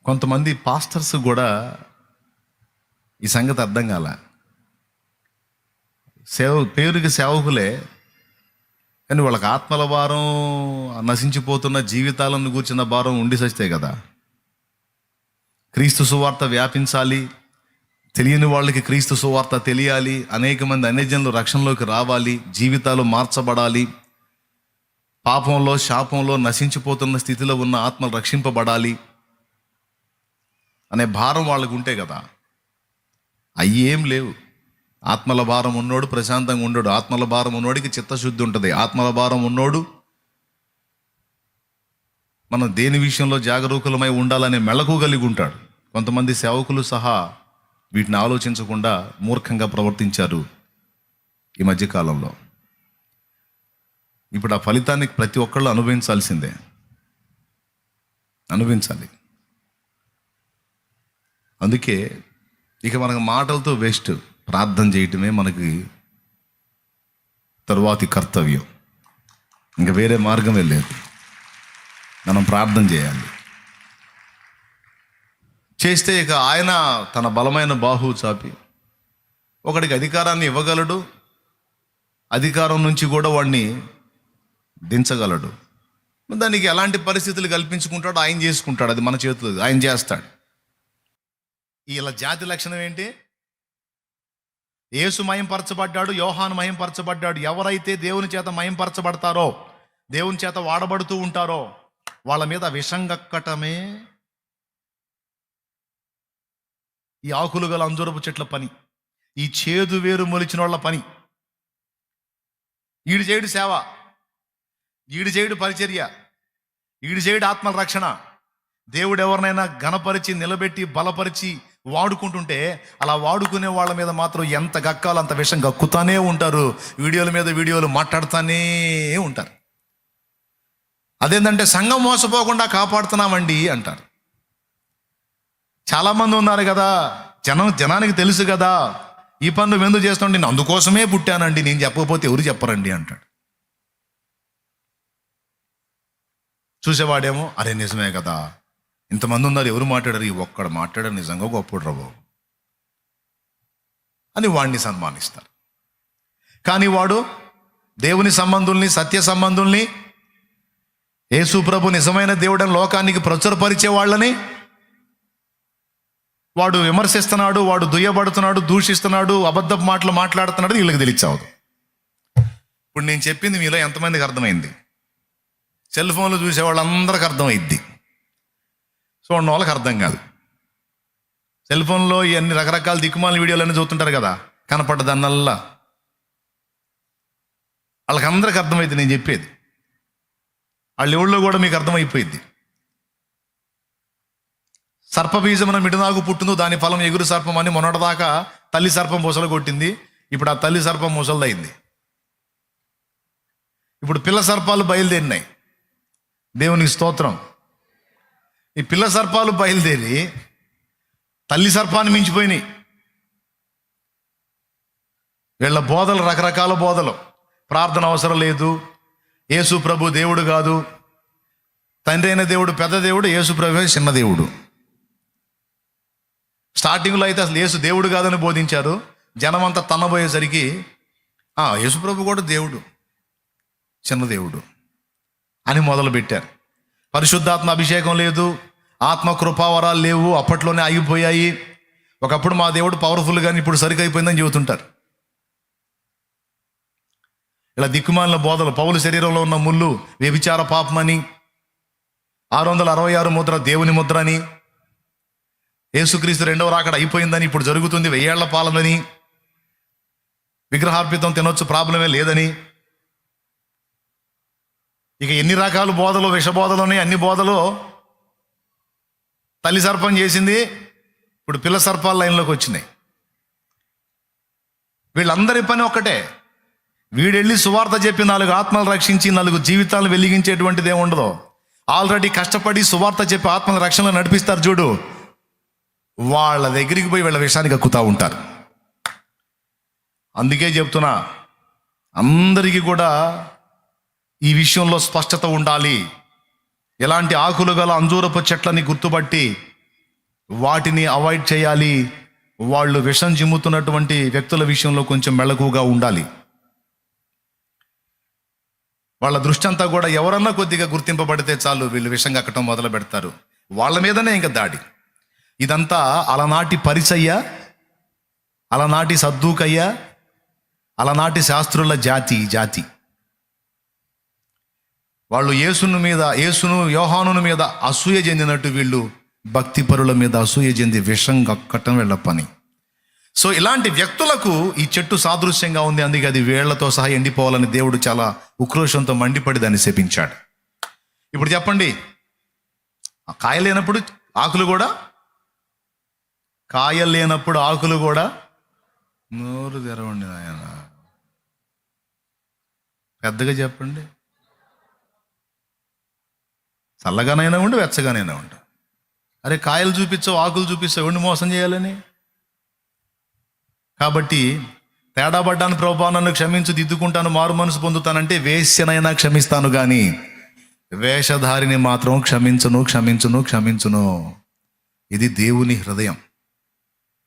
కొంతమంది పాస్టర్స్ కూడా ఈ సంగతి అర్థం కాల. పేరుకి సేవకులే, కానీ వాళ్ళకి ఆత్మల భారం, నశించిపోతున్న జీవితాలను కూర్చున్న భారం ఉండి సస్తే కదా. క్రీస్తు సువార్త వ్యాపించాలి, తెలియని వాళ్ళకి క్రీస్తు సువార్త తెలియాలి, అనేక మంది అన్యజనులు రక్షణలోకి రావాలి, జీవితాలు మార్చబడాలి, పాపంలో శాపంలో నశించిపోతున్న స్థితిలో ఉన్న ఆత్మలు రక్షింపబడాలి అనే భారం వాళ్ళకు ఉంటే కదా. అవి ఏం లేవు. ఆత్మల భారం ఉన్నోడు ప్రశాంతంగా ఉండడు. ఆత్మల భారం ఉన్నోడికి చిత్తశుద్ధి ఉంటుంది. ఆత్మల భారం ఉన్నోడు మనం దేని విషయంలో జాగరూకులమై ఉండాలనే మెళకు కలిగి ఉంటాడు. కొంతమంది సేవకులు సహా వీటిని ఆలోచించకుండా మూర్ఖంగా ప్రవర్తించారు ఈ మధ్యకాలంలో. ఇప్పుడు ఆ ఫలితాన్ని ప్రతి ఒక్కళ్ళు అనుభవించాల్సిందే, అనుభవించాలి. అందుకే ఇక మనకు మాటలతో వేస్ట్, ప్రార్థన చేయటమే మనకి తరువాతి కర్తవ్యం. ఇంకా వేరే మార్గమే లేదు. మనం ప్రార్థన చేయాలి. చేస్తే ఇక ఆయన తన బలమైన బాహువు చాపి ఒకడికి అధికారాన్ని ఇవ్వగలడు, అధికారం నుంచి కూడా వాడిని దించగలడు. దానికి ఎలాంటి పరిస్థితులు కల్పించుకుంటాడో ఆయన చేసుకుంటాడు. అది మన చేతులు, ఆయన చేస్తాడు. ఇలా జాతి లక్షణం ఏంటి? యేసు మయంపరచబడ్డాడు, యోహాను మయంపరచబడ్డాడు. ఎవరైతే దేవుని చేత మయంపరచబడతారో, దేవుని చేత వాడబడుతూ ఉంటారో వాళ్ళ మీద విషం కక్కటమే ఈ ఆకులు గల అంజూరపు చెట్ల పని, ఈ చేదు వేరు మొలిచిన వాళ్ళ పని. ఈడు చేయుడు సేవ, ఈడు చేయుడు పరిచర్య, ఈడు చేయుడు ఆత్మల రక్షణ. దేవుడు ఎవరినైనా ఘనపరిచి, నిలబెట్టి, బలపరిచి వాడుకుంటుంటే అలా వాడుకునే వాళ్ళ మీద మాత్రం ఎంత గక్కాలో అంత విషం గక్కుతానే ఉంటారు. వీడియోల మీద వీడియోలు మాట్లాడుతూనే ఉంటారు. అదేంటంటే సంఘం మోసపోకుండా కాపాడుతున్నామండి అంటారు. చాలామంది ఉన్నారు కదా, జనానికి తెలుసు కదా ఈ పనులు ఎందుకు చేస్తుంటే, నేను అందుకోసమే పుట్టానండి, నేను చెప్పకపోతే ఎవరు చెప్పరండి అంటాడు. చూసేవాడేమో అరే నిజమే కదా, ఇంతమంది ఉన్నారు, ఎవరు మాట్లాడారు, ఈ ఒక్కడు మాట్లాడారు, నిజంగా గొప్పడు రాబో అని వాడిని సన్మానిస్తారు. కానీ వాడు దేవుని సంబంధుల్ని, సత్య సంబంధుల్ని, యేసు ప్రభు నిజమైన దేవుడని లోకానికి ప్రచురపరిచే వాళ్ళని వాడు విమర్శిస్తున్నాడు, వాడు దుయ్యబడుతున్నాడు, దూషిస్తున్నాడు, అబద్ధపు మాటలు మాట్లాడుతున్నాడు. వీళ్ళకి తెలియచావదు. ఇప్పుడు నేను చెప్పింది మీలో ఎంతమందికి అర్థమైంది? సెల్ ఫోన్లు చూసే వాళ్ళందరికీ అర్థమైద్ది, చూడండి వాళ్ళకి అర్థం కాదు. సెల్ ఫోన్లో ఇవన్నీ రకరకాల దిక్కుమాల వీడియోలన్నీ చూస్తుంటారు కదా, కనపడ్డదన్నల్లా వాళ్ళకి అందరికి అర్థమైంది నేను చెప్పేది. వాళ్ళ ఊళ్ళో కూడా మీకు అర్థమైపోయింది. సర్పబీజమున మిడునాగు పుట్టిందో దాని ఫలం ఎగురు సర్పం అని మొన్నటిదాకా తల్లి సర్పం ముసలు కొట్టింది. ఇప్పుడు ఆ తల్లి సర్పం ముసలదైంది. ఇప్పుడు పిల్ల సర్పాలు బయలుదేరినాయి. దేవునికి స్తోత్రం. ఈ పిల్ల సర్పాలు బయలుదేరి తల్లి సర్పాన్ని మించిపోయినాయి. వీళ్ళ బోధలు రకరకాల బోధలు. ప్రార్థన అవసరం లేదు, యేసు ప్రభు దేవుడు కాదు, తండ్రి అయిన దేవుడు పెద్ద దేవుడు, యేసు ప్రభు చిన్న దేవుడు. స్టార్టింగ్లో అయితే అసలు యేసు దేవుడు కాదని బోధించారు. జనమంతా తన్నబోయేసరికి యేసు ప్రభు కూడా దేవుడు, చిన్న దేవుడు అని మొదలుపెట్టారు. పరిశుద్ధాత్మ అభిషేకం లేదు, ఆత్మ కృపావరాలు లేవు, అప్పట్లోనే ఆగిపోయాయి. ఒకప్పుడు మా దేవుడు పవర్ఫుల్ కానీ ఇప్పుడు సరికైపోయిందని చెబుతుంటారు. ఇలా దిక్కుమాలిన బోధలు. పౌలు శరీరంలో ఉన్న ముళ్ళు వ్యభిచార పాపమని, 666 ముద్ర దేవుని ముద్ర అని, యేసుక్రీస్తు రెండవ రాకడ అయిపోయిందని, ఇప్పుడు జరుగుతుంది 1000 ఏళ్ల పాలనని, విగ్రహార్పితం తినొచ్చు ప్రాబ్లమే లేదని. ఇక ఎన్ని రకాల బోధలు, విషబోధలోని అన్ని బోధలు. తల్లి సర్పం చేసింది, ఇప్పుడు పిల్ల సర్పాల లైన్లోకి వచ్చినాయి. వీళ్ళందరి పని ఒక్కటే, వీడెళ్ళి సువార్త చెప్పి 4 ఆత్మలు రక్షించి 4 జీవితాలను వెలిగించేటువంటిది ఏముండదు. ఆల్రెడీ కష్టపడి సువార్త చెప్పి ఆత్మల రక్షణలో నడిపిస్తారు చూడు, వాళ్ళ దగ్గరికి పోయి వీళ్ళ విషయానికి ఎక్కుతా ఉంటారు. అందుకే చెప్తున్నా, అందరికీ కూడా ఈ విషయంలో స్పష్టత ఉండాలి. ఎలాంటి ఆకులు గల అంజూరపు చెట్లని గుర్తుపట్టి వాటిని అవాయిడ్ చేయాలి. వాళ్ళు విషం చిమ్ముతున్నటువంటి వ్యక్తుల విషయంలో కొంచెం మెళకువగా ఉండాలి. వాళ్ళ దృష్టి అంతా కూడా ఎవరన్నా కొద్దిగా గుర్తింపబడితే చాలు, వీళ్ళు విషం కక్కటం మొదలు పెడతారు. వాళ్ళ మీదనే ఇంకా దాడి. ఇదంతా అలనాటి పరిసయ్య, అలనాటి సద్దూకయ్య, అలనాటి శాస్త్రుల జాతి. వాళ్ళు యేసును యోహానుని మీద అసూయ చెందినట్టు వీళ్ళు భక్తిపరుల మీద అసూయ చెంది విషం కక్కటం వీళ్ళ పని. సో ఇలాంటి వ్యక్తులకు ఈ చెట్టు సాదృశ్యంగా ఉంది. అందుకే అది వేళ్లతో సహా ఎండిపోవాలని దేవుడు చాలా ఉక్రోషంతో మండిపడి దాన్ని శపించాడు. ఇప్పుడు చెప్పండి, కాయ లేనప్పుడు ఆకులు కూడా నోరు తెరవండి నాయన, పెద్దగా చెప్పండి. చల్లగానైనా ఉండి వెచ్చగానైనా ఉండు. అరే కాయలు చూపించావు, ఆకులు చూపిస్తావు, ఎవరిని మోసం చేయాలని? కాబట్టి తేడా పడ్డాను ప్రభువా, నన్ను క్షమించు, దిద్దుకుంటాను, మారు మనసు పొందుతానంటే వేశ్యనైనా క్షమిస్తాను కానీ వేషధారిని మాత్రం క్షమించును. ఇది దేవుని హృదయం.